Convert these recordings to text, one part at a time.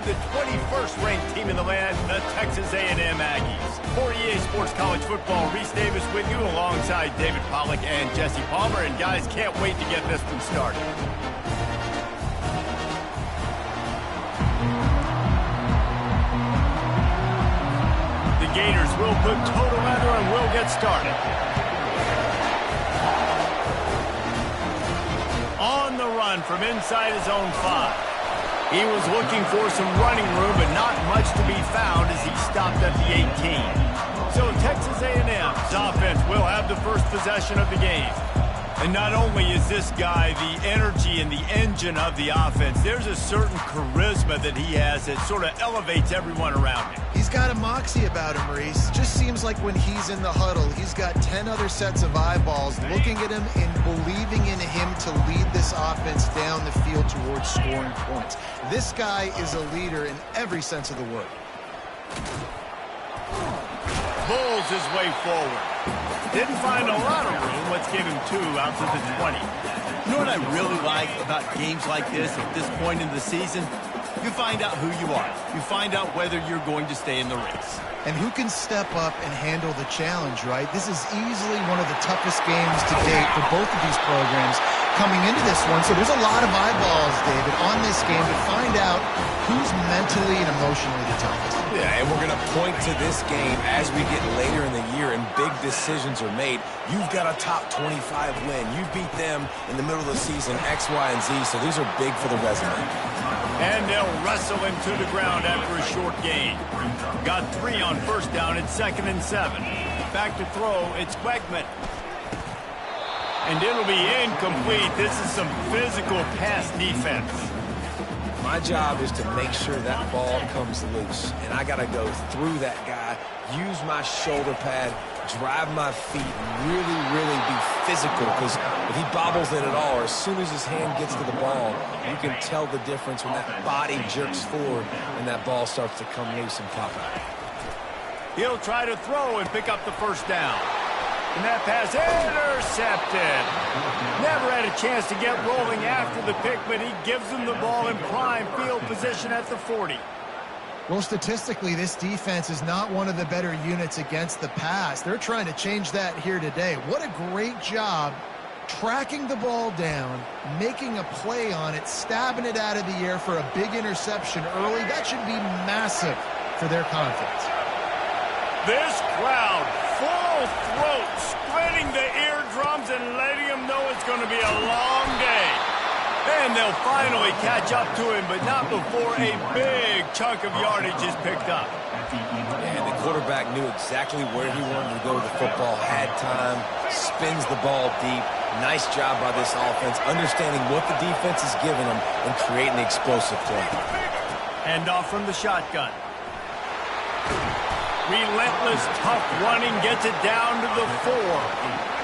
the 21st ranked team in the land, the Texas A&M Aggies. For EA Sports College Football, Reese Davis with you alongside David Pollack and Jesse Palmer. And guys, can't wait to get this one started. The Gators will put total leather and will get started. On the run from inside his own 5. He was looking for some running room, but not much to be found as he stopped at the 18. So Texas A&M's offense will have the first possession of the game. And not only is this guy the energy and the engine of the offense, there's a certain charisma that he has that sort of elevates everyone around him. He's got a moxie about him, Reese. Just seems like when he's in the huddle, he's got 10 other sets of eyeballs looking at him and believing in him to lead this offense down the field towards scoring points. This guy is a leader in every sense of the word. Bulls his way forward. Didn't find a lot of room. Let's give him 2 out to the 20. You know what I really like about games like this at this point in the season? You find out who you are. You find out whether you're going to stay in the race. And who can step up and handle the challenge, right? This is easily one of the toughest games to date for both of these programs coming into this one. So there's a lot of eyeballs, David, on this game to find out who's mentally and emotionally the toughest. Yeah, and we're going to point to this game as we get later in the year and big decisions are made. You've got a top 25 win. You beat them in the middle of the season, X, Y, and Z, so these are big for the resume. And they'll wrestle him to the ground after a short gain. Got 3 on first down. It's 2nd and 7. Back to throw. It's Quegman. And it'll be incomplete. This is some physical pass defense. My job is to make sure that ball comes loose. And I got to go through that guy, use my shoulder pad, drive my feet, and really be physical. Because if he bobbles it at all, or as soon as his hand gets to the ball, you can tell the difference when that body jerks forward and that ball starts to come loose and pop out. He'll try to throw and pick up the first down. And that pass intercepted. Never had a chance to get rolling after the pick, but he gives them the ball in prime field position at the 40. Well, statistically, this defense is not one of the better units against the pass. They're trying to change that here today. What a great job tracking the ball down, making a play on it, stabbing it out of the air for a big interception early. That should be massive for their confidence. This crowd, full throat, spreading the eardrums and letting them know it's going to be a long day. And they'll finally catch up to him, but not before a big chunk of yardage is picked up. And the quarterback knew exactly where he wanted to go with the football, had time, spins the ball deep. Nice job by this offense, understanding what the defense is giving them and creating the explosive play. Hand off from the shotgun. Relentless, tough running gets it down to the 4.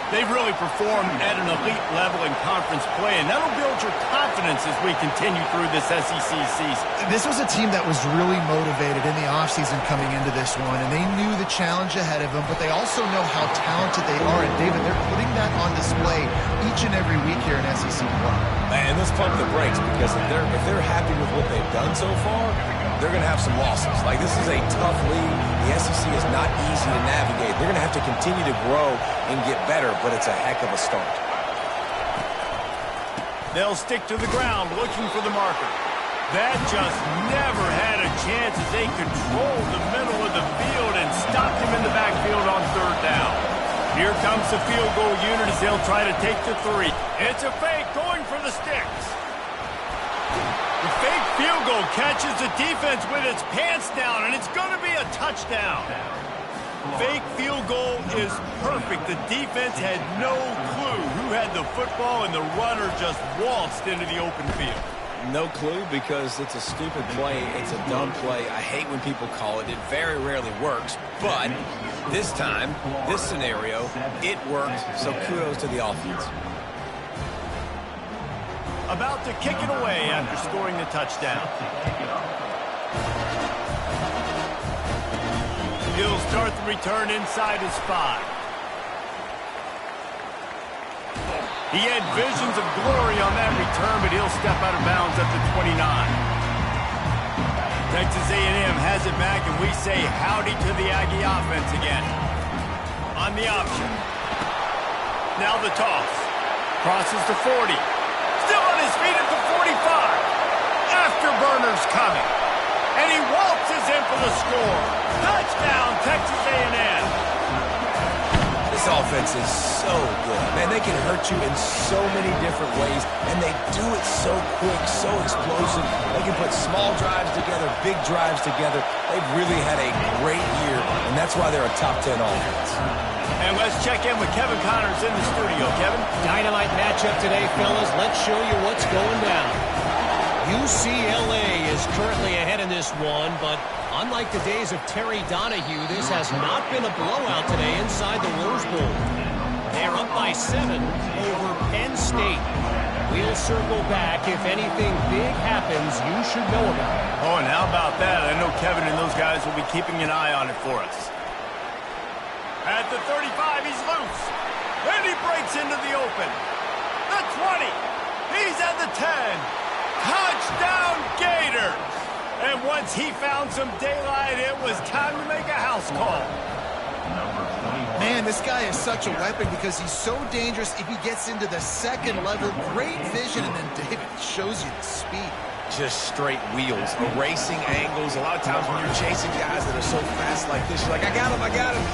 They've really performed at an elite level in conference play, and that'll build your confidence as we continue through this SEC season. This was a team that was really motivated in the offseason coming into this one, and they knew the challenge ahead of them, but they also know how talented they are. And, David, they're putting that on display each and every week here in SEC play. And let's pump the brakes, because if they're happy with what they've done so far, they're going to have some losses. Like, this is a tough league. The SEC is not easy to navigate. They're going to have to continue to grow and get better, but it's a heck of a start. They'll stick to the ground looking for the marker. That just never had a chance as they controlled the middle of the field and stopped him in the backfield on 3rd down. Here comes the field goal unit as they'll try to take the 3. It's a fake going for the sticks. The fake field goal catches the defense with its pants down, and it's going to be a touchdown. Fake field goal is perfect. The defense had no clue who had the football, and the runner just waltzed into the open field. No clue, because it's a stupid play. It's a dumb play. I hate when people call it. It very rarely works, but this time, this scenario, it worked, so kudos to the offense. About to kick it away after scoring the touchdown. He'll start the return inside his 5. He had visions of glory on that return, but he'll step out of bounds at the 29. Texas A&M has it back, and we say howdy to the Aggie offense again. On the option. Now the toss. Crosses to 40. Still on his feet at the 45. Afterburner's coming. And he waltzes in for the score. Touchdown, Texas A&M. This offense is so good. Man, they can hurt you in so many different ways, and they do it so quick, so explosive. They can put small drives together, big drives together. They've really had a great year, and that's why they're a top 10 offense. And let's check in with Kevin Connors in the studio. Kevin? Dynamite matchup today, fellas. Let's show you what's going down. UCLA is currently ahead in this one, but unlike the days of Terry Donahue, this has not been a blowout today inside the Rose Bowl. They're up by 7 over Penn State. We'll circle back. If anything big happens, you should know about it. Oh, and how about that? I know Kevin and those guys will be keeping an eye on it for us. At the 35, he's loose. And he breaks into the open. The 20. He's at the 10. Touchdown, Gators! And once he found some daylight, it was time to make a house call. Man, this guy is such a weapon because he's so dangerous if he gets into the second level. Great vision, and then David shows you the speed. Just straight wheels, erasing angles. A lot of times when you're chasing guys that are so fast like this, you're like, I got him, I got him.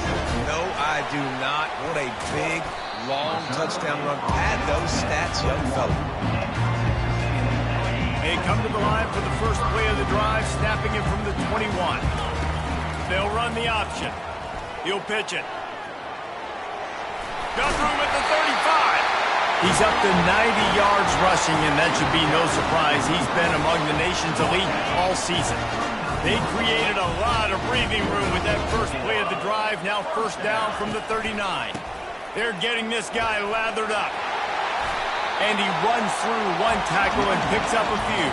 No, I do not. What a big, long touchdown run. Pad those stats, young fella. They come to the line for the first play of the drive, snapping it from the 21. They'll run the option. He'll pitch it. Got room at the 35. He's up to 90 yards rushing, and that should be no surprise. He's been among the nation's elite all season. They created a lot of breathing room with that first play of the drive. Now first down from the 39. They're getting this guy lathered up. And he runs through one tackle and picks up a few.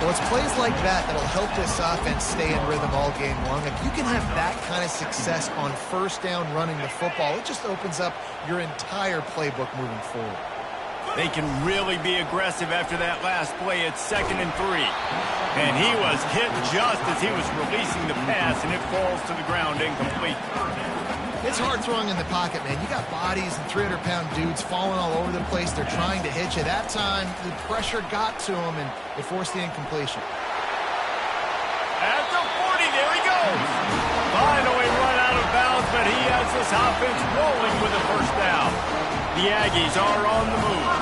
Well, it's plays like that that'll help this offense stay in rhythm all game long. If you can have that kind of success on first down running the football, it just opens up your entire playbook moving forward. They can really be aggressive after that last play at 2nd and 3. And he was hit just as he was releasing the pass, and it falls to the ground incomplete. It's hard throwing in the pocket, man. You got bodies and 300-pound dudes falling all over the place. They're trying to hit you. That time, the pressure got to him, and it forced the incompletion. At the 40, there he goes. Finally run out of bounds, but he has this offense rolling with a first down. The Aggies are on the move.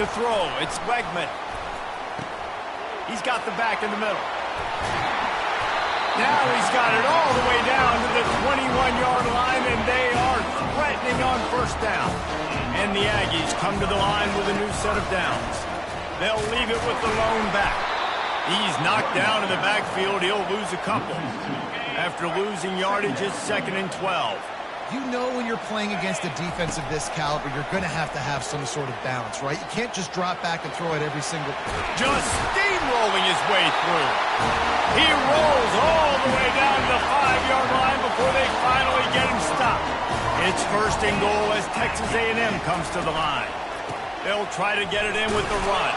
To throw, it's Wegman. He's got the back in the middle. Now he's got it all the way down to the 21-yard line, and they are threatening on first down. And the Aggies come to the line with a new set of downs. They'll leave it with the lone back. He's knocked down in the backfield. He'll lose a couple. After losing yardage, it's 2nd and 12. You know when you're playing against a defense of this caliber, you're going to have some sort of balance, right? You can't just drop back and throw it every single... Just steamrolling his way through. He rolls all the way down to the 5-yard line before they finally get him stopped. It's 1st and goal as Texas A&M comes to the line. They'll try to get it in with the run.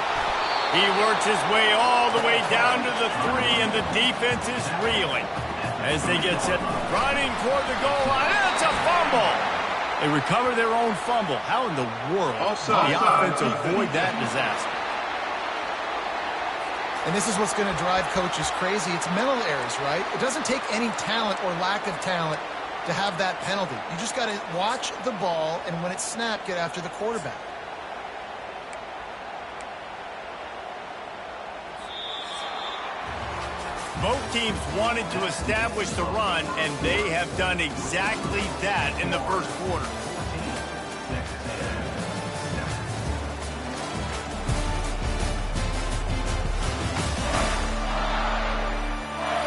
He works his way all the way down to the 3, and the defense is reeling as they get set, running toward the goal line. It's a fumble. They recover their own fumble. How in the world did the offense avoid that disaster? And this is what's going to drive coaches crazy. It's mental errors, right? It doesn't take any talent or lack of talent to have that penalty. You just got to watch the ball, and when it's snapped, get after the quarterback. Both teams wanted to establish the run, and they have done exactly that in the first quarter.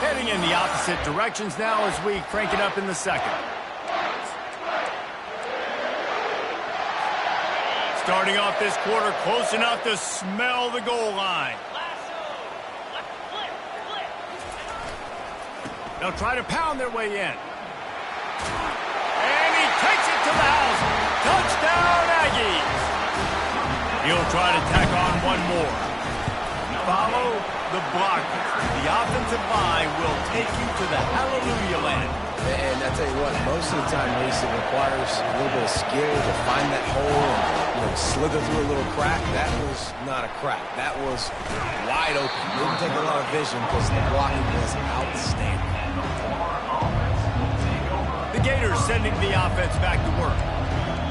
Heading in the opposite directions now as we crank it up in the second. Starting off this quarter close enough to smell the goal line. They'll try to pound their way in. And he takes it to the house. Touchdown, Aggies. He'll try to tack on one more. Follow. the blocking. The offensive line will take you to the hallelujah land. And I tell you what, most of the time, Reese, it requires a little bit of skill to find that hole and slither through a little crack. That was not a crack. That was wide open. Didn't take a lot of vision because the blocking was outstanding. The Gators sending the offense back to work.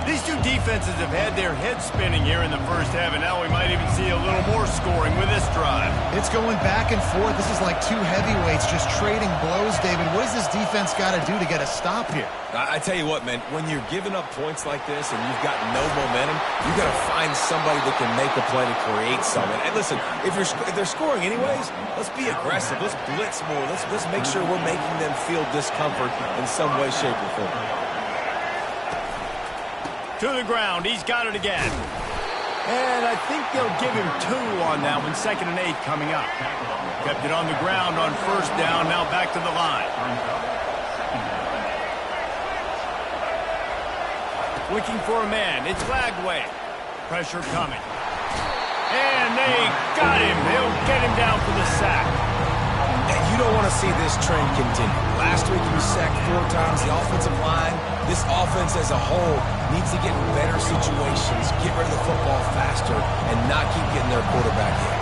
These two defenses have had their heads spinning here in the first half, and now we might even see a little more scoring with this drive. It's going back and forth. This is like two heavyweights just trading blows, David. What does this defense got to do to get a stop here? I tell you what, man, when you're giving up points like this and you've got no momentum, you got to find somebody that can make a play to create something. And listen, if they're scoring anyways, let's be aggressive. Let's blitz more. Let's make sure we're making them feel discomfort in some way, shape, or form. To the ground. He's got it again. And I think they'll give him 2 on that one. 2nd and 8 coming up. Kept it on the ground on 1st down. Now back to the line. Looking for a man. It's Lagway. Pressure coming. And they got him. They'll get him down for the sack. And you don't want to see this trend continue. Last week he was sacked 4 times. The offensive line, this offense as a whole, needs to get in better situations, get rid of the football faster, and not keep getting their quarterback hit.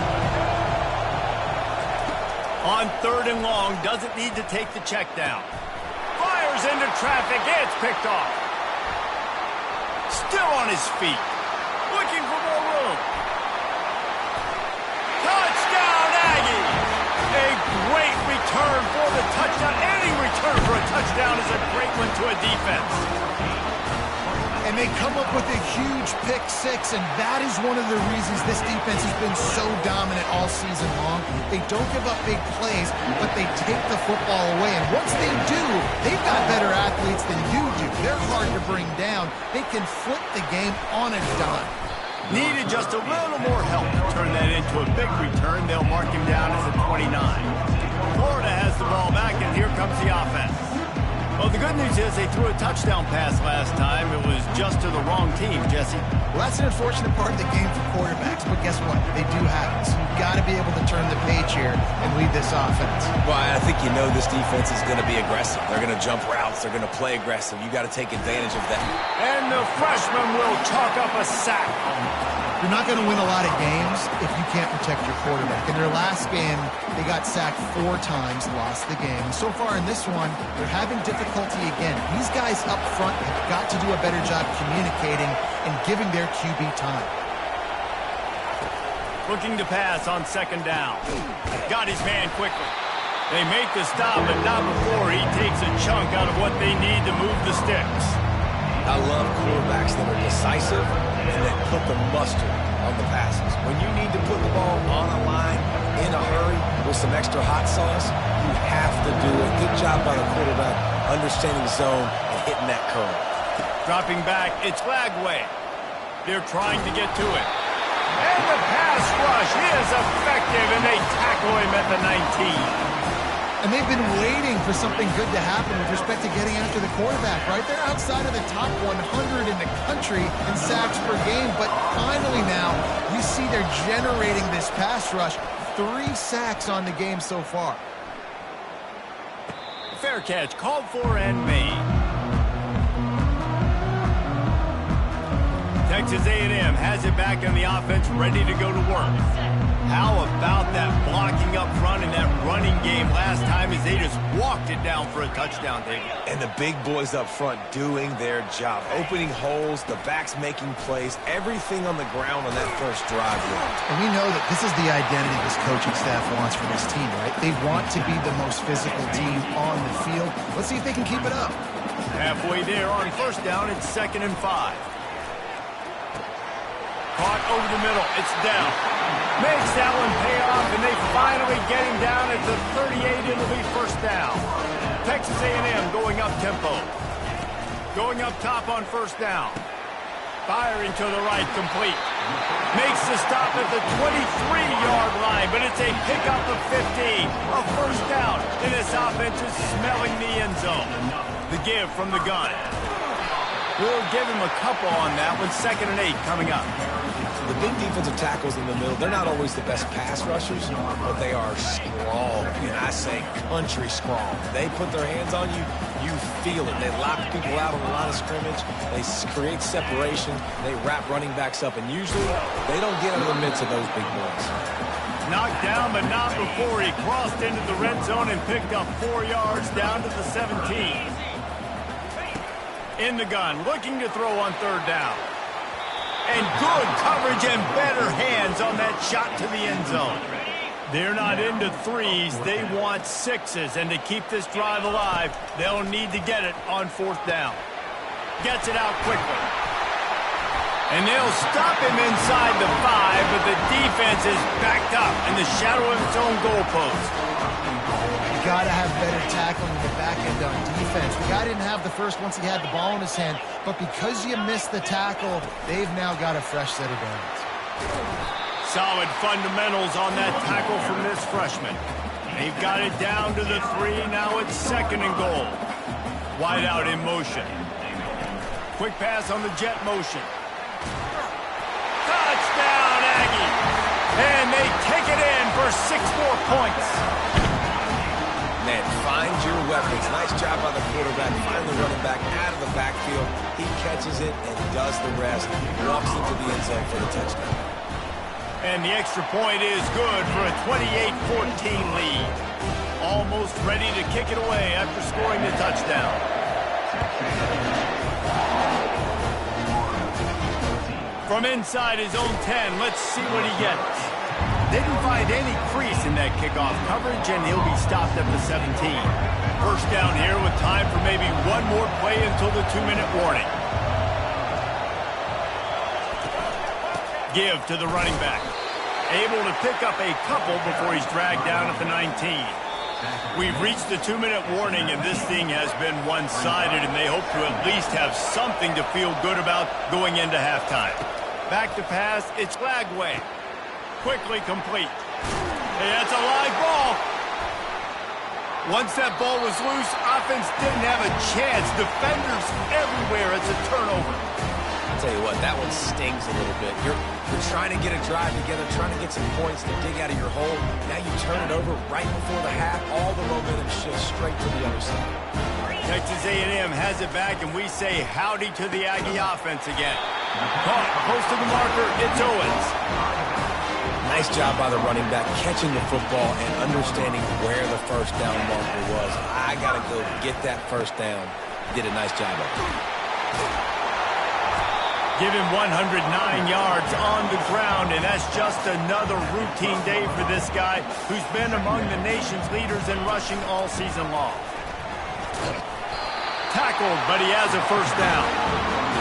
On 3rd and long, doesn't need to take the check down. Fires into traffic. It's picked off. Still on his feet. Looking for more room. Touchdown, Aggies! A great return for the touchdown. Any return for a touchdown is a great one to a defense. And they come up with a huge pick 6, and that is one of the reasons this defense has been so dominant all season long. They don't give up big plays, but they take the football away. And once they do, they've got better athletes than you do. They're hard to bring down. They can flip the game on a dime. Needed just a little more help to turn that into a big return. They'll mark him down as a 29. Florida has the ball back, and here comes the offense. Well, the good news is they threw a touchdown pass last time. It was just to the wrong team, Jesse. Well, that's an unfortunate part of the game for quarterbacks, but guess what? They do have it. So you've got to be able to turn the page here and lead this offense. Well, I think you know this defense is going to be aggressive. They're going to jump routes. They're going to play aggressive. You got to take advantage of that. And the freshman will chalk up a sack. You're not going to win a lot of games if you can't protect your quarterback. In their last game, they got sacked 4 times, lost the game. So far in this one, they're having difficulty again. These guys up front have got to do a better job communicating and giving their QB time. Looking to pass on 2nd down. Got his man quickly. They make the stop, but not before he takes a chunk out of what they need to move the sticks. I love quarterbacks that are decisive and that put the mustard on the passes. When you need to put the ball on a line in a hurry with some extra hot sauce, you have to do it. Good job by the quarterback understanding zone and hitting that curve. Dropping back, it's Lagway. They're trying to get to it. And the pass rush is effective, and they tackle him at the 19. And they've been waiting for something good to happen with respect to getting after the quarterback, right? They're outside of the top 100 in the country in sacks per game, but finally now you see they're generating this pass rush. 3 sacks on the game so far. Fair catch, called for and made. Texas A&M has it back on the offense, ready to go to work. How about that blocking up front and that running game last time as they just walked it down for a touchdown, David? And the big boys up front doing their job. Opening holes, the backs making plays, everything on the ground on that first drive worked. And we know that this is the identity this coaching staff wants for this team, right? They want to be the most physical team on the field. Let's see if they can keep it up. Halfway there on 1st down, it's 2nd and 5. Caught over the middle. It's down. Makes that one pay off, and they finally get him down at the 38. It'll be 1st down. Texas A&M going up tempo. Going up top on 1st down. Firing to the right, complete. Makes the stop at the 23-yard line, but it's a pickup of 15. A 1st down, and this offense is smelling the end zone. The give from the gun. We'll give him a couple on that one. 2nd and 8 coming up. The big defensive tackles in the middle, they're not always the best pass rushers, but they are strong, and I say country strong. They put their hands on you, you feel it. They lock people out on the line of scrimmage. They create separation. They wrap running backs up, and usually they don't get out of the midst of those big boys. Knocked down, but not before he crossed into the red zone and picked up 4 yards down to the 17. In the gun, looking to throw on third down. And good coverage and better hands on that shot to the end zone. They're not into threes. They want sixes. And to keep this drive alive, they'll need to get it on fourth down. Gets it out quickly. And they'll stop him inside the 5, but the defense is backed up in the shadow of its own goalpost. You got to have better tackling in the back end on defense. The guy didn't have the first once he had the ball in his hand, but because you missed the tackle, they've now got a fresh set of downs. Solid fundamentals on that tackle from this freshman. They've got it down to the 3. Now it's 2nd and goal. Wide out in motion. Quick pass on the jet motion. Touchdown, Aggie. And they take it in for 6 more points. Man, find your weapons. Nice job by the quarterback. Finally running back out of the backfield. He catches it and does the rest. Walks into the end zone for the touchdown. And the extra point is good for a 28-14 lead. Almost ready to kick it away after scoring the touchdown. From inside his own 10, let's see what he gets. Didn't find any crease in that kickoff coverage, and he'll be stopped at the 17. First down here with time for maybe one more play until the 2-minute warning. Give to the running back. Able to pick up a couple before he's dragged down at the 19. We've reached the 2-minute warning, and this thing has been one-sided, and they hope to at least have something to feel good about going into halftime. Back to pass, it's Lagway. Quickly complete. Hey, that's a live ball. Once that ball was loose, offense didn't have a chance. Defenders everywhere. It's a turnover. I'll tell you what, that one stings a little bit. You're trying to get a drive together, trying to get some points to dig out of your hole. Now you turn it over right before the half. All the momentum shifts straight to the other side. Texas A&M has it back, and we say howdy to the Aggie offense again. Caught close to the marker. It's Owens. Nice job by the running back, catching the football and understanding where the first down marker was. I got to go get that first down. Did a nice job of it. Give him 109 yards on the ground, and that's just another routine day for this guy who's been among the nation's leaders in rushing all season long. Tackled, but he has a first down.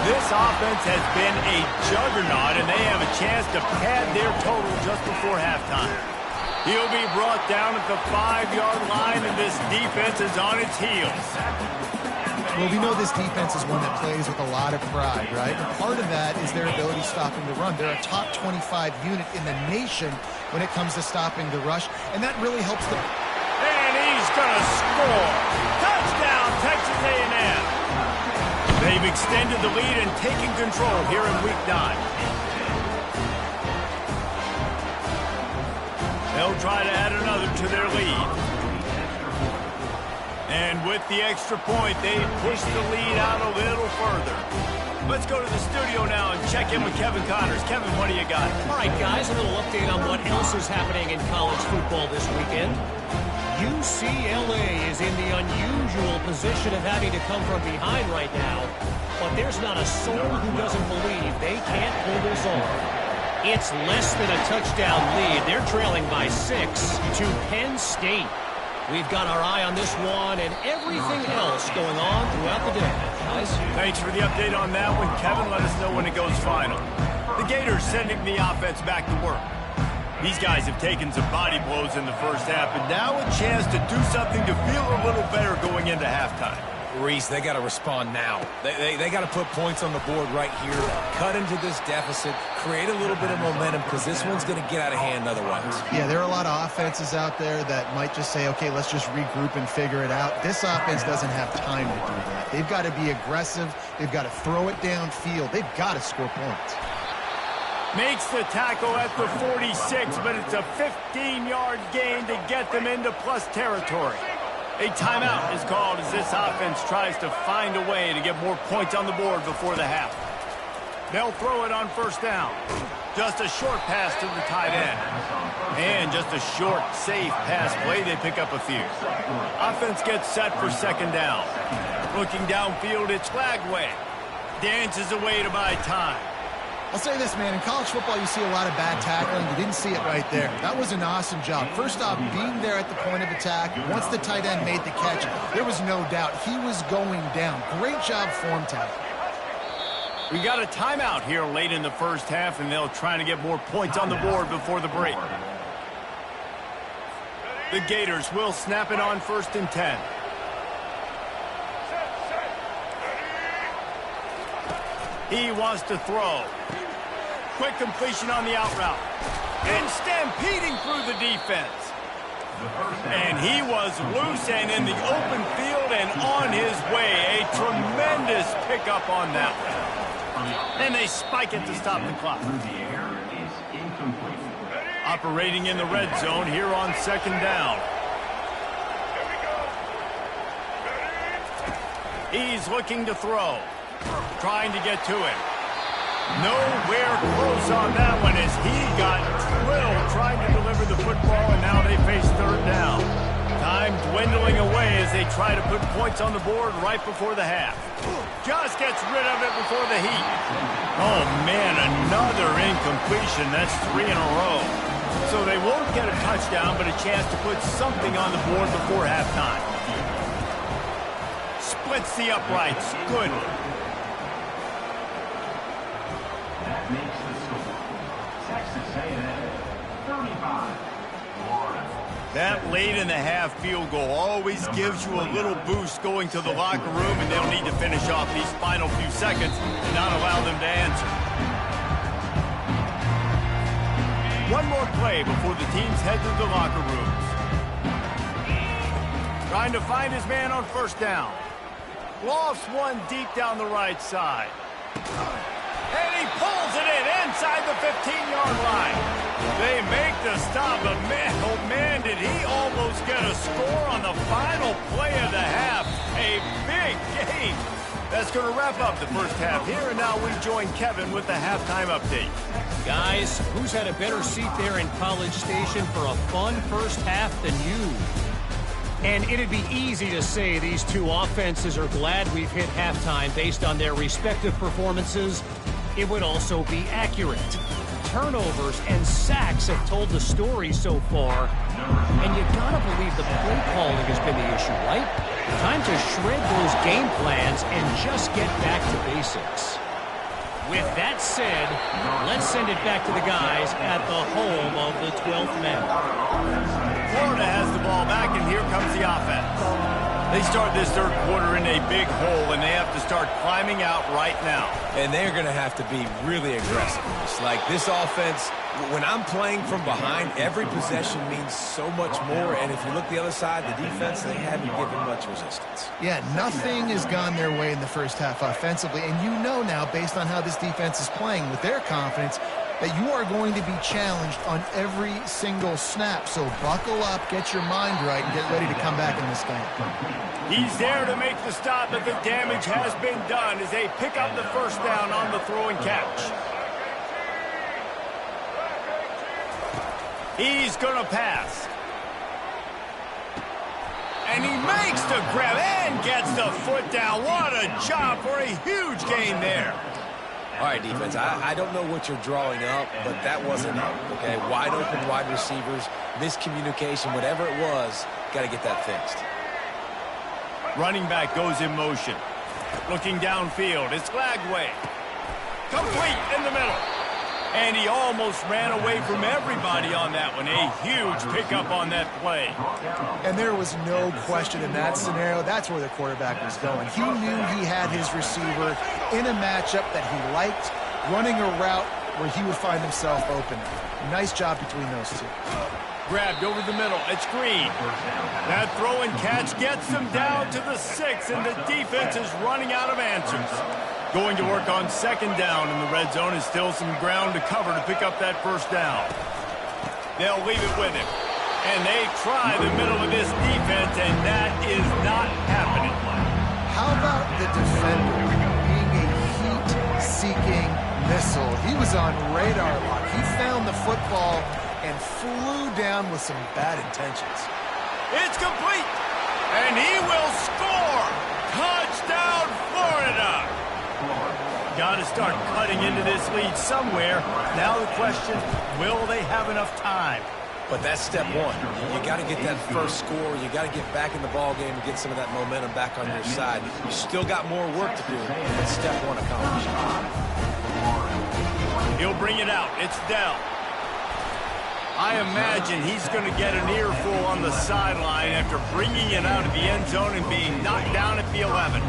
This offense has been a juggernaut, and they have a chance to pad their total just before halftime. He'll be brought down at the 5-yard line, and this defense is on its heels. Well, we know this defense is one that plays with a lot of pride, right? And part of that is their ability stopping the run. They're a top 25 unit in the nation when it comes to stopping the rush, and that really helps them. And he's going to score. Touchdown, Texas A&M. They've extended the lead and taken control here in Week 9. They'll try to add another to their lead. And with the extra point, they push the lead out a little further. Let's go to the studio now and check in with Kevin Connors. Kevin, what do you got? All right, guys, a little update on what else is happening in college football this weekend. UCLA is in the unusual position of having to come from behind right now, but there's not a soul who doesn't believe they can't pull this off. It's less than a touchdown lead. They're trailing by 6 to Penn State. We've got our eye on this one and everything else going on throughout the day. Guys, thanks for the update on that one, Kevin. Let us know when it goes final. The Gators sending the offense back to work. These guys have taken some body blows in the first half, and now a chance to do something to feel a little better going into halftime. Reese, they got to respond now. They got to put points on the board right here, cut into this deficit, create a little bit of momentum, because this one's going to get out of hand otherwise. Yeah, there are a lot of offenses out there that might just say, okay, let's just regroup and figure it out. This offense doesn't have time to do that. They've got to be aggressive. They've got to throw it downfield. They've got to score points. Makes the tackle at the 46, but it's a 15-yard gain to get them into plus territory. A timeout is called as this offense tries to find a way to get more points on the board before the half. They'll throw it on first down. Just a short pass to the tight end. And just a short, safe pass play. They pick up a few. Offense gets set for second down. Looking downfield, it's Lagway. Dances away to buy time. I'll say this, man. In college football, you see a lot of bad tackling. You didn't see it right there. That was an awesome job. First off, being there at the point of attack. Once the tight end made the catch, there was no doubt he was going down. Great job form tackle. We got a timeout here late in the first half, and they'll try to get more points on the board before the break. The Gators will snap it on 1st and 10. He wants to throw. Quick completion on the out route. And stampeding through the defense. And he was loose and in the open field and on his way. A tremendous pickup on that one. And they spike it to stop the clock. Operating in the red zone here on second down. He's looking to throw. Trying to get to it. Nowhere close on that one as he got drilled trying to deliver the football, and now they face third down. Time dwindling away as they try to put points on the board right before the half. Just gets rid of it before the heat. Oh, man, another incompletion. That's 3 in a row. So they won't get a touchdown, but a chance to put something on the board before halftime. Splits the uprights. Good. That makes the score. Texas A&M 35, Florida. That late in the half field goal always gives you a little boost going to the locker room, and they'll need to finish off these final few seconds and not allow them to answer. One more play before the teams head to the locker rooms. Trying to find his man on first down. Lofts one deep down the right side. And he pulls it in inside the 15-yard line. They make the stop, but man, oh man, did he almost get a score on the final play of the half. A big game. That's going to wrap up the first half here, and now we join Kevin with the halftime update. Guys, who's had a better seat there in College Station for a fun first half than you? And it'd be easy to say these two offenses are glad we've hit halftime based on their respective performances. It would also be accurate. Turnovers and sacks have told the story so far. And you gotta believe the play calling has been the issue, right? Time to shred those game plans and just get back to basics. With that said, let's send it back to the guys at the home of the 12th man. Florida has the ball back, and here comes the offense. They start this third quarter in a big hole, and they have to start climbing out right now. And they're going to have to be really aggressive. It's like this offense, when I'm playing from behind, every possession means so much more. And if you look the other side, the defense, they haven't given much resistance. Yeah, nothing has gone their way in the first half offensively. And you know now, based on how this defense is playing with their confidence, that you are going to be challenged on every single snap. So buckle up, get your mind right, and get ready to come back in this game. He's there to make the stop, but the damage has been done as they pick up the first down on the throw and catch. He's going to pass. And he makes the grab and gets the foot down. What a job for a huge gain there. All right, defense, I don't know what you're drawing up, but that wasn't up, okay? Wide open wide receivers, miscommunication, whatever it was, got to get that fixed. Running back goes in motion. Looking downfield, it's Lagway. Complete in the middle. And he almost ran away from everybody on that one. A huge pickup on that play. And there was no question in that scenario. That's where the quarterback was going. He knew he had his receiver in a matchup that he liked, running a route where he would find himself open. Nice job between those two. Grabbed over the middle. It's Green. That throw and catch gets them down to the 6, and the defense is running out of answers. Going to work on second down in the red zone, and still some ground to cover to pick up that first down. They'll leave it with him. And they try the middle of this defense, and that is not happening. How about the defender being a heat-seeking missile? He was on radar lock. He found the football and flew down with some bad intentions. It's complete, and he will score. Touchdown, Florida. Got to start cutting into this lead somewhere. Now the question, will they have enough time? But that's step one. You got to get that first score. You got to get back in the ball game and get some of that momentum back on your side. You still got more work to do, but step one accomplished. He'll bring it out. It's Dell. I imagine he's going to get an earful on the sideline after bringing it out of the end zone and being knocked down at the 11.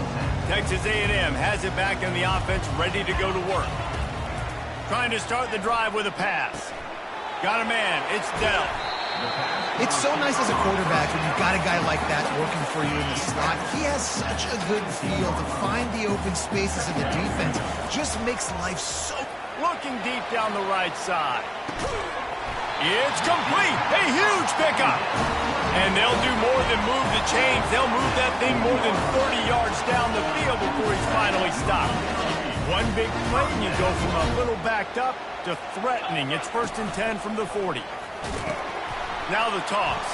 Texas A&M has it back in the offense, ready to go to work. Trying to start the drive with a pass. Got a man. It's Dell. It's so nice as a quarterback when you've got a guy like that working for you in the slot. He has such a good feel to find the open spaces in the defense. Just makes life so... Looking deep down the right side. It's complete. A huge pickup. And they'll do more than move the chains. They'll move that thing more than 30 yards down the field before he's finally stopped. One big play, and you go from a little backed up to threatening. It's 1st and 10 from the 40. Now the toss.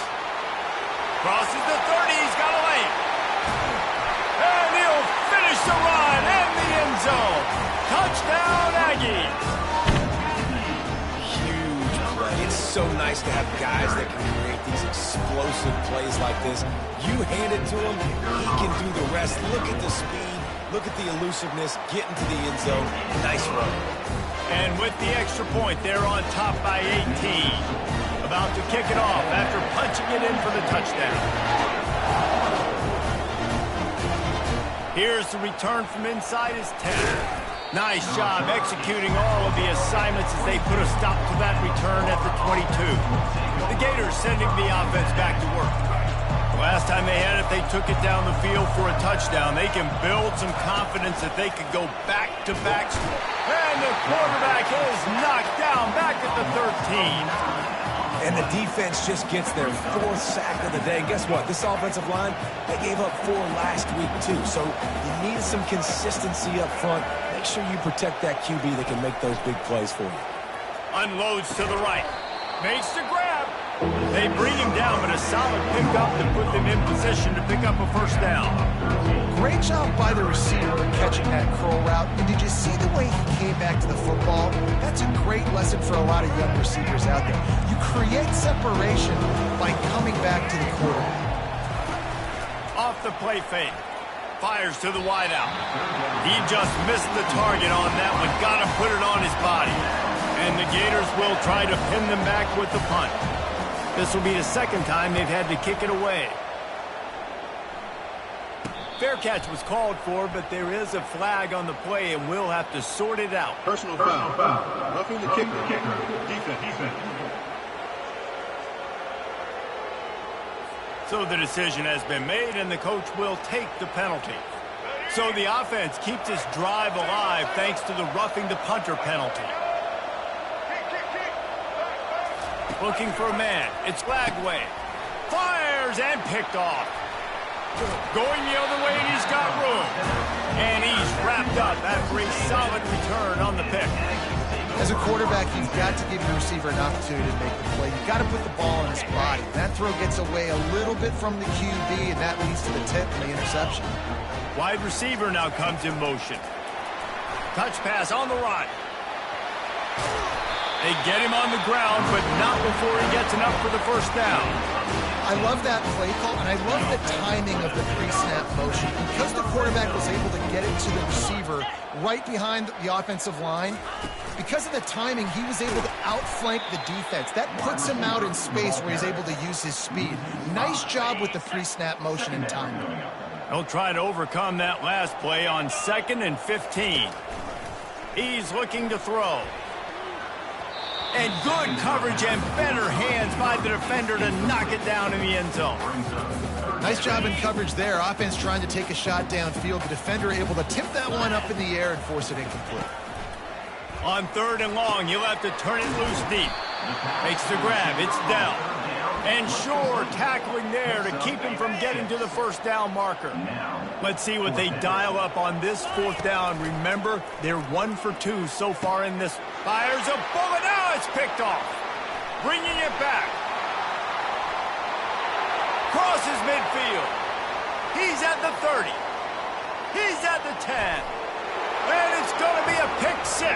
Crosses the 30. He's got a lane. And he'll finish the run in the end zone. Touchdown, Aggies. Huge play. It's so nice to have guys that can create these explosive plays like this. You hand it to him, he can do the rest. Look at the speed. Look at the elusiveness. Get into the end zone. Nice run. And with the extra point, they're on top by 18. About to kick it off after punching it in for the touchdown. Here's the return from inside his 10. Nice job executing all of the assignments as they put a stop to that return at the 22. The Gators sending the offense back to work. Last time they had it, they took it down the field for a touchdown. They can build some confidence that they could go back-to-back. And the quarterback is knocked down back at the 13. And the defense just gets their 4th sack of the day. And guess what? This offensive line, they gave up 4 last week, too. So you need some consistency up front. Make sure you protect that QB that can make those big plays for you. Unloads to the right. Makes the grab. They bring him down, but a solid pickup to put them in position to pick up a first down. Great job by the receiver catching that curl route. And did you see the way he came back to the football? That's a great lesson for a lot of young receivers out there. You create separation by coming back to the quarterback. Off the play fake. Fires to the wideout. He just missed the target on that one. Got to put it on his body. And the Gators will try to pin them back with the punt. This will be the second time they've had to kick it away. Fair catch was called for, but there is a flag on the play, and we'll have to sort it out. Personal foul. Roughing the kicker. Defense. So the decision has been made, and the coach will take the penalty. So the offense keeps this drive alive thanks to the roughing the punter penalty. Looking for a man. It's Lagway. Fires and picked off. Going the other way, and he's got room. And he's wrapped up after a solid return on the pick. As a quarterback, you've got to give your receiver an opportunity to make the play. You've got to put the ball in his body. That throw gets away a little bit from the QB, and that leads to the tip and the interception. Wide receiver now comes in motion. Touch pass on the run. They get him on the ground, but not before he gets enough for the first down. I love that play call, and I love the timing of the pre-snap motion. Because the quarterback was able to get it to the receiver right behind the offensive line, because of the timing, he was able to outflank the defense. That puts him out in space where he's able to use his speed. Nice job with the pre-snap motion and timing. He'll try to overcome that last play on 2nd and 15. He's looking to throw. And good coverage and better hands by the defender to knock it down in the end zone. Nice job in coverage there. Offense trying to take a shot downfield. The defender able to tip that one up in the air and force it incomplete. On 3rd and long, he'll have to turn it loose deep. Makes the grab. It's down. And Shore tackling there to keep him from getting to the first down marker. Let's see what they dial up on this 4th down. Remember, they're 1 for 2 so far in this. Fires a bullet. Now it's picked off. Bringing it back. Crosses midfield. He's at the 30. He's at the 10. And it's going to be a pick 6.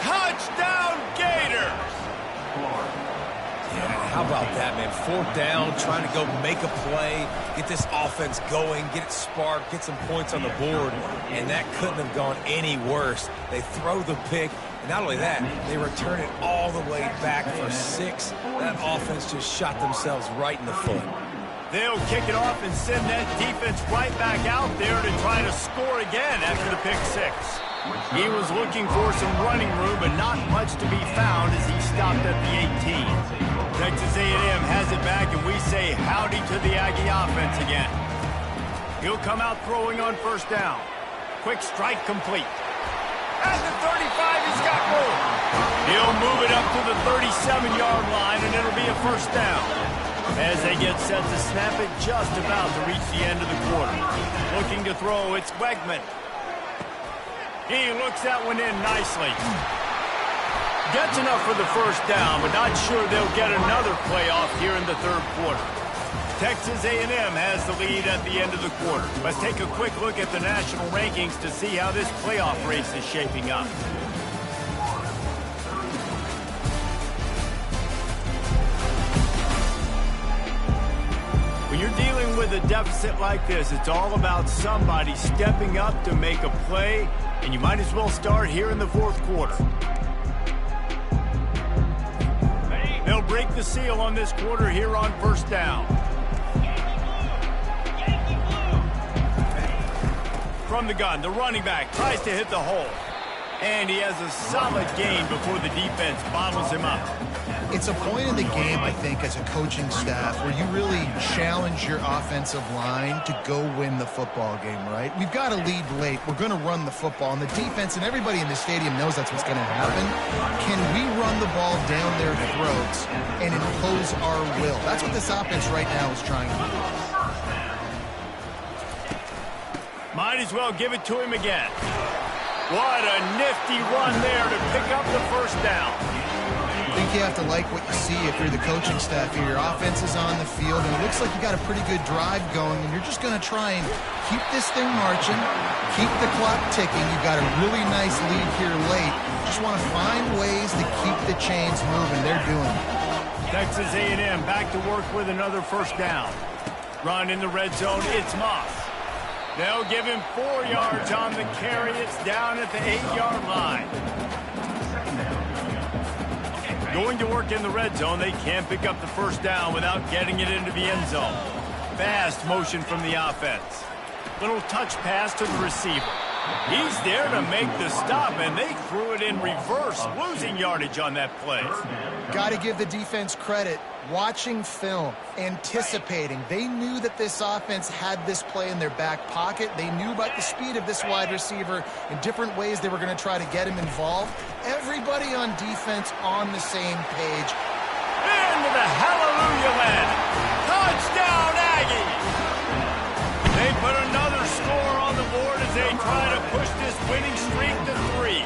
Touchdown, Gators. Yeah, how about that, man? 4th down, trying to go make a play, get this offense going, get it sparked, get some points on the board, and that couldn't have gone any worse. They throw the pick, and not only that, they return it all the way back for 6. That offense just shot themselves right in the foot. They'll kick it off and send that defense right back out there to try to score again after the pick 6. He was looking for some running room, but not much to be found as he stopped at the 18. Texas A&M has it back, and we say howdy to the Aggie offense again. He'll come out throwing on 1st down. Quick strike complete. At the 35, he's got room. He'll move it up to the 37-yard line, and it'll be a 1st down. As they get set to snap it, just about to reach the end of the quarter. Looking to throw, it's Wegman. He looks that one in nicely. Gets enough for the 1st down, but not sure they'll get another playoff here in the 3rd quarter. Texas A&M has the lead at the end of the quarter. Let's take a quick look at the national rankings to see how this playoff race is shaping up. When you're dealing with a deficit like this, it's all about somebody stepping up to make a play, and you might as well start here in the 4th quarter. They'll break the seal on this quarter here on 1st down. From the gun, the running back tries to hit the hole. And he has a solid gain before the defense bottles him up. It's a point in the game, I think, as a coaching staff where you really challenge your offensive line to go win the football game, right? We've got to lead late. We're going to run the football. And the defense and everybody in the stadium knows that's what's going to happen. Can we run the ball down their throats and impose our will? That's what this offense right now is trying to do. Might as well give it to him again. What a nifty run there to pick up the 1st down. I think you have to like what you see if you're the coaching staff here. Your offense is on the field, and it looks like you got a pretty good drive going, and you're just going to try and keep this thing marching, keep the clock ticking. You've got a really nice lead here late. Just want to find ways to keep the chains moving. They're doing it. Texas A&M back to work with another 1st down. Run in the red zone, it's Moss. They'll give him 4 yards on the carry. It's down at the 8-yard line. Going to work in the red zone. They can't pick up the 1st down without getting it into the end zone. Fast motion from the offense. Little touch pass to the receiver. He's there to make the stop, and they threw it in reverse, losing yardage on that play. Got to give the defense credit. Watching film, anticipating. They knew that this offense had this play in their back pocket. They knew about the speed of this wide receiver in different ways they were going to try to get him involved. Everybody on defense on the same page. Into the hallelujah land. Touchdown, Aggies! They put another score on the board as they try to push this winning streak to 3.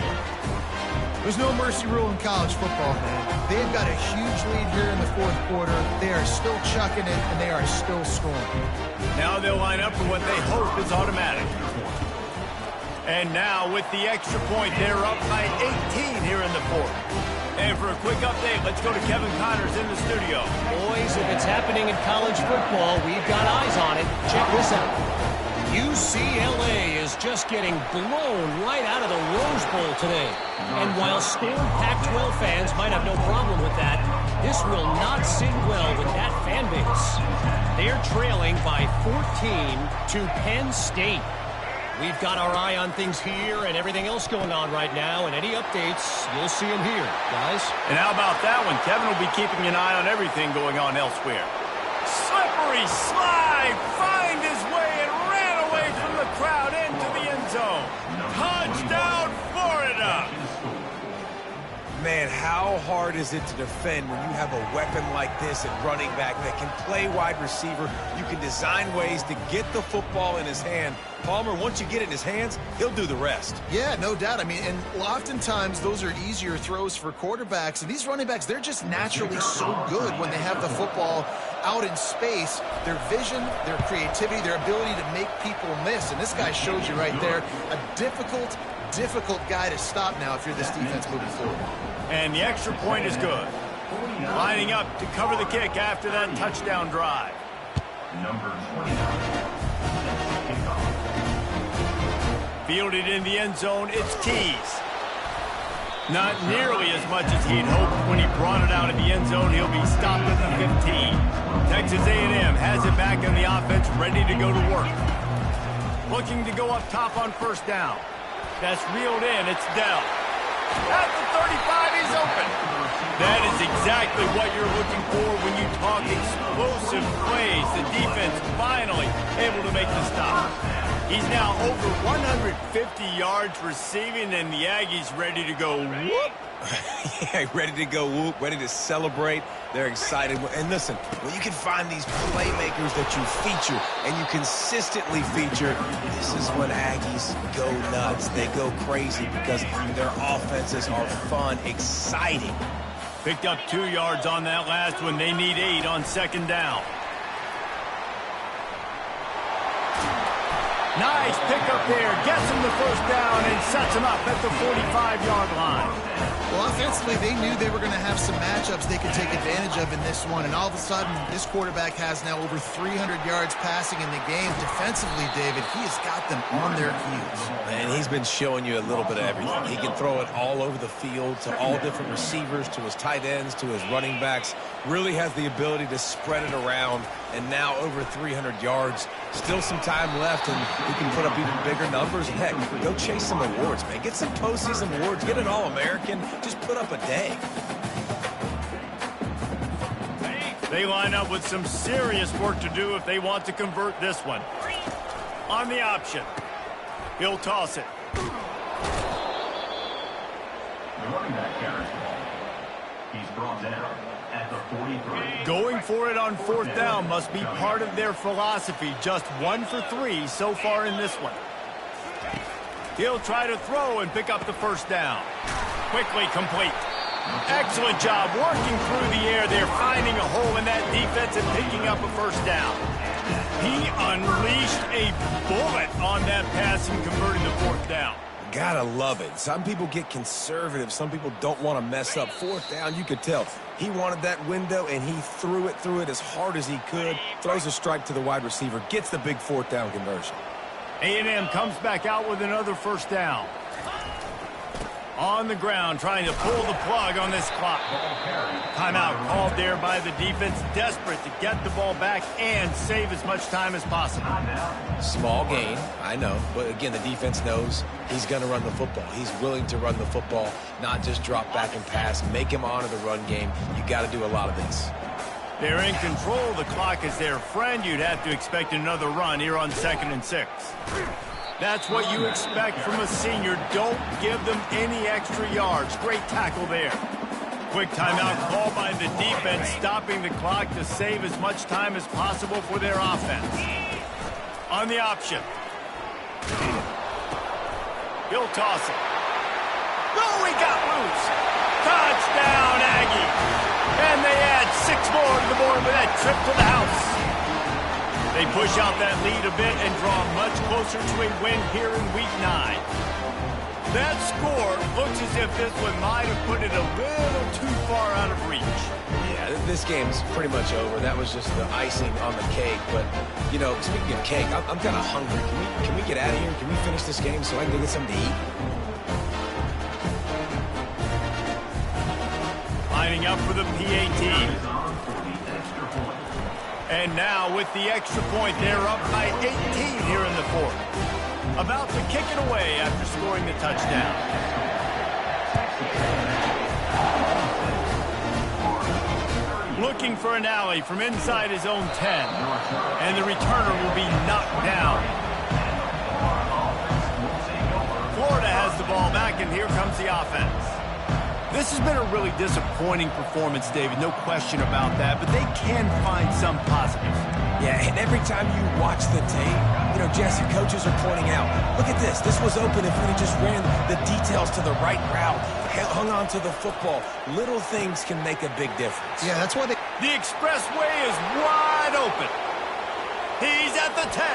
There's no mercy rule in college football, man. They've got a huge lead here in the 4th quarter. They are still chucking it, and they are still scoring. Now they'll line up for what they hope is automatic. And now with the extra point, they're up by 18 here in the 4th. And for a quick update, let's go to Kevin Connors in the studio. Boys, if it's happening in college football, we've got eyes on it. Check this out. UCLA is just getting blown right out of the Rose Bowl today. And while scorned Pac-12 fans might have no problem with that, this will not sit well with that fan base. They're trailing by 14 to Penn State. We've got our eye on things here and everything else going on right now, and any updates, you'll see them here, guys. And how about that one? Kevin will be keeping an eye on everything going on elsewhere. Slippery slide Man, how hard is it to defend when you have a weapon like this at running back that can play wide receiver? You can design ways to get the football in his hand. Palmer, once you get it in his hands, he'll do the rest. Yeah, no doubt. I mean, and oftentimes those are easier throws for quarterbacks. And these running backs, they're just naturally so good when they have the football out in space. Their vision, their creativity, their ability to make people miss. And this guy shows you right there a difficult guy to stop now if you're this defense moving forward. And the extra point is good. Lining up to cover the kick after that touchdown drive. Number 29. Fielded in the end zone, it's Keys. Not nearly as much as he'd hoped when he brought it out of the end zone. He'll be stopped at the 15. Texas A&M has it back in the offense, ready to go to work. Looking to go up top on first down. That's reeled in, it's Dell. At the 35, he's open. That is exactly what you're looking for when you talk explosive plays. The defense finally able to make the stop. He's now over 150 yards receiving, and the Aggies ready to go whoop. Yeah, ready to go whoop, ready to celebrate. They're excited. And listen, when you can find these playmakers that you feature and you consistently feature, this is when Aggies go nuts. They go crazy because their offenses are fun, exciting. Picked up 2 yards on that last one. They need 8 on second down. Nice pickup there. Gets him the first down and sets him up at the 45-yard line. Well, offensively, they knew they were going to have some matchups they could take advantage of in this one. And all of a sudden, this quarterback has now over 300 yards passing in the game. Defensively, David, he has got them on their heels. And he's been showing you a little bit of everything. He can throw it all over the field to all different receivers, to his tight ends, to his running backs. Really has the ability to spread it around. And now over 300 yards. Still some time left, and he can put up even bigger numbers. And heck, go chase some awards, man. Get some postseason awards. Get an All-American. Just put up a day. They line up with some serious work to do if they want to convert this one. On the option. He'll toss it. The running back carries the ball. He's brought down at the 43. Going for it on fourth down must be part of their philosophy. Just 1 for 3 so far in this one. He'll try to throw and pick up the first down. Quickly complete. Excellent job working through the air there, finding a hole in that defense and picking up a first down. He unleashed a bullet on that pass and converted the fourth down. Gotta love it. Some people get conservative. Some people don't want to mess up. Fourth down, you could tell. He wanted that window, and he threw it as hard as he could. Throws a strike to the wide receiver. Gets the big fourth down conversion. A&M comes back out with another first down. On the ground, trying to pull the plug on this clock. Timeout called there by the defense, desperate to get the ball back and save as much time as possible. Small gain, I know. But again, the defense knows he's going to run the football. He's willing to run the football, not just drop back and pass. Make him honor the run game. You got to do a lot of this. They're in control. The clock is their friend. You'd have to expect another run here on 2nd and 6. That's what you expect from a senior. Don't give them any extra yards. Great tackle there. Quick timeout call by the defense, stopping the clock to save as much time as possible for their offense. On the option. He'll toss it. Oh, he got loose. Touchdown, Aggie. And they add 6 more to the board with that trip to the house. They push out that lead a bit and draw much closer to a win here in Week 9. That score looks as if this one might have put it a little too far out of reach. Yeah, this game's pretty much over. That was just the icing on the cake. But, you know, speaking of cake, I'm kind of hungry. Can we get out of here? Can we finish this game so I can go get something to eat? Lining up for the PAT. And now with the extra point, they're up by 18 here in the fourth. About to kick it away after scoring the touchdown. Looking for an alley from inside his own 10. And the returner will be knocked down. Florida has the ball back, and here comes the offense. This has been a really disappointing performance, David, no question about that, but they can find some positives. Yeah, and every time you watch the tape, you know, Jesse, coaches are pointing out, look at this. This was open if we just ran the details to the right route, hung on to the football. Little things can make a big difference. Yeah, that's why The expressway is wide open. He's at the 10.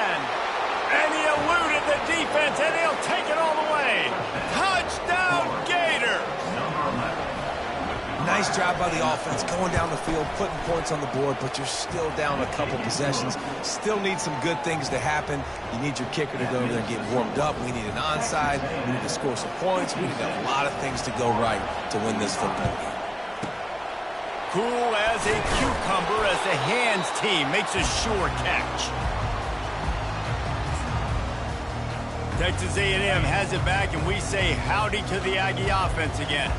And he eluded the defense, and he'll take it all the way. Touchdown, Gators! Nice job by the offense going down the field, putting points on the board, but you're still down a couple possessions. Still need some good things to happen. You need your kicker to go over there and get warmed up. We need an onside. We need to score some points. We need a lot of things to go right to win this football game. Cool as a cucumber as the hands team makes a sure catch. Texas A&M has it back, and we say howdy to the Aggie offense again.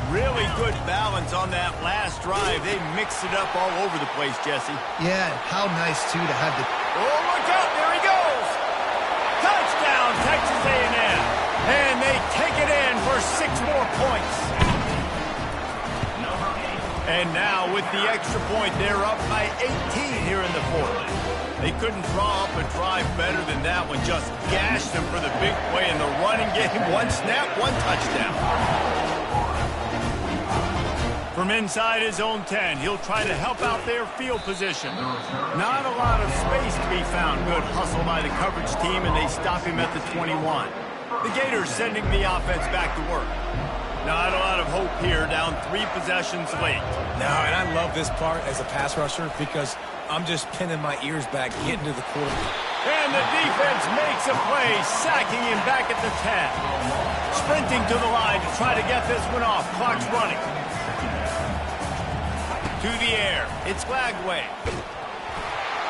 Really good balance on that last drive. They mixed it up all over the place, Jesse. Yeah, how nice, too, to have the... Oh, look out, there he goes! Touchdown, Texas A&M! And they take it in for 6 more points. And now, with the extra point, they're up by 18 here in the fourth. They couldn't draw up a drive better than that one. Just gashed them for the big play in the running game. 1 snap, 1 touchdown. From inside his own 10, he'll try to help out their field position. Not a lot of space to be found. Good hustle by the coverage team, and they stop him at the 21. The Gators sending the offense back to work. Not a lot of hope here, down 3 possessions late. No, and I love this part as a pass rusher because I'm just pinning my ears back, getting to the quarterback. And the defense makes a play, sacking him back at the 10. Sprinting to the line to try to get this one off. Clock's running. To the air. It's Lagway.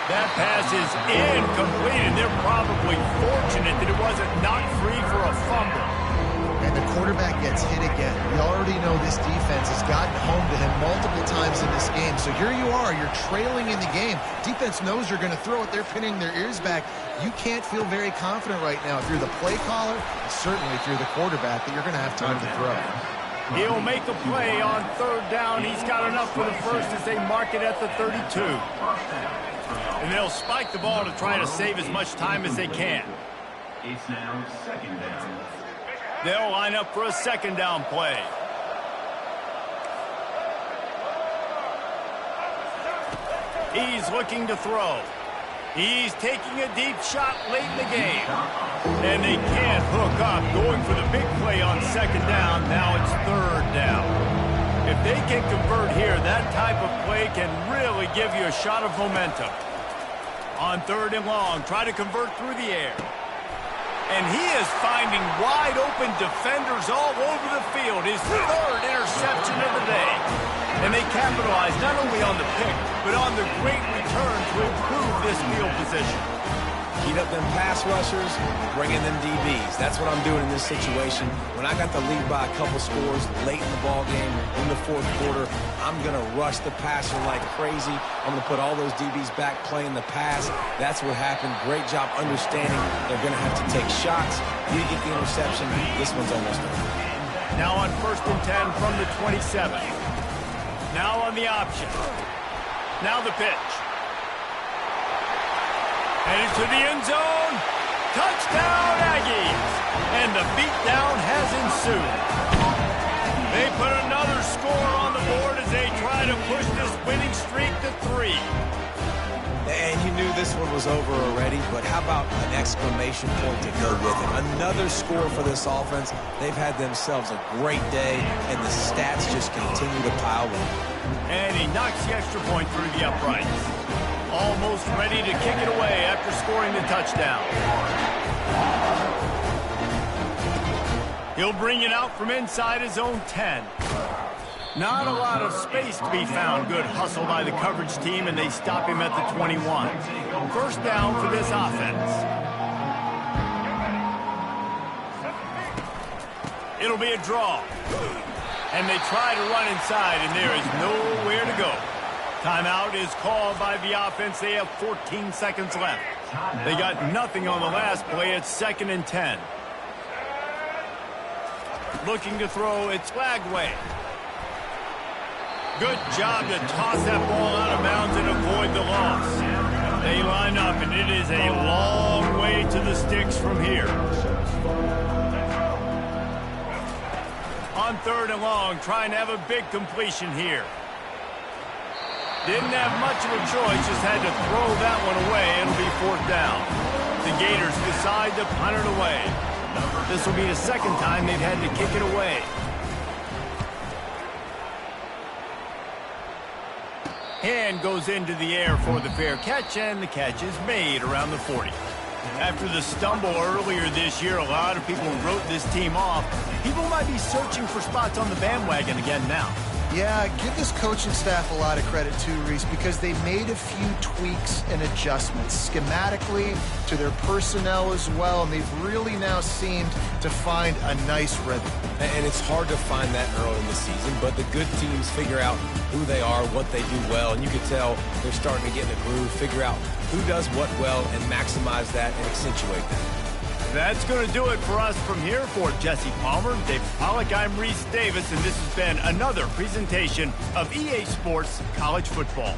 That pass is incomplete, and they're probably fortunate that it wasn't knocked free for a fumble. And the quarterback gets hit again. We already know this defense has gotten home to him multiple times in this game. So here you are, you're trailing in the game. Defense knows you're going to throw it. They're pinning their ears back. You can't feel very confident right now if you're the play caller, and certainly if you're the quarterback, that you're going to have time to throw. He'll make a play on 3rd down. He's got enough for the first as they mark it at the 32. And they'll spike the ball to try to save as much time as they can. It's now 2nd down. They'll line up for a 2nd down play. He's looking to throw. He's taking a deep shot late in the game. And they can't hook up. Going for the big play on 2nd down. Now it's 3rd down. If they can convert here, that type of play can really give you a shot of momentum. On 3rd and long, try to convert through the air. And he is finding wide-open defenders all over the field. His 3rd interception of the day. And they capitalize not only on the pick, but on the great return to improve this field position. Heat up them pass rushers, bring in them DBs. That's what I'm doing in this situation. When I got the lead by a couple scores late in the ball game, in the 4th quarter, I'm going to rush the passer like crazy. I'm going to put all those DBs back playing the pass. That's what happened. Great job understanding they're going to have to take shots. You get the interception. This one's almost over. Now on 1st and 10 from the 27. Now on the option. Now the pitch. Headed to the end zone. Touchdown, Aggies. And the beatdown has ensued. They put another score on the board as they try to push this winning streak to 3. And you knew this one was over already, but how about an exclamation point to go with it? Another score for this offense. They've had themselves a great day, and the stats just continue to pile up. And he knocks the extra point through the uprights. Almost ready to kick it away after scoring the touchdown. He'll bring it out from inside his own 10. Not a lot of space to be found. Good hustle by the coverage team, and they stop him at the 21. 1st down for this offense. It'll be a draw. And they try to run inside, and there is nowhere to go. Timeout is called by the offense. They have 14 seconds left. They got nothing on the last play. It's 2nd and 10. Looking to throw, it's Lagway. Good job to toss that ball out of bounds and avoid the loss. They line up, and it is a long way to the sticks from here. On 3rd and long, trying to have a big completion here. Didn't have much of a choice, just had to throw that one away. It'll be 4th down. The Gators decide to punt it away. This will be the 2nd time they've had to kick it away. Hand goes into the air for the fair catch, and the catch is made around the 40. After the stumble earlier this year, a lot of people wrote this team off. People might be searching for spots on the bandwagon again now. Yeah, give this coaching staff a lot of credit too, Reese, because they made a few tweaks and adjustments schematically to their personnel as well, and they've really now seemed to find a nice rhythm. And it's hard to find that early in the season, but the good teams figure out who they are, what they do well, and you can tell they're starting to get in a groove, figure out who does what well, and maximize that and accentuate that. That's going to do it for us from here. For Jesse Palmer, Dave Pollack, I'm Reese Davis, and this has been another presentation of EA Sports College Football.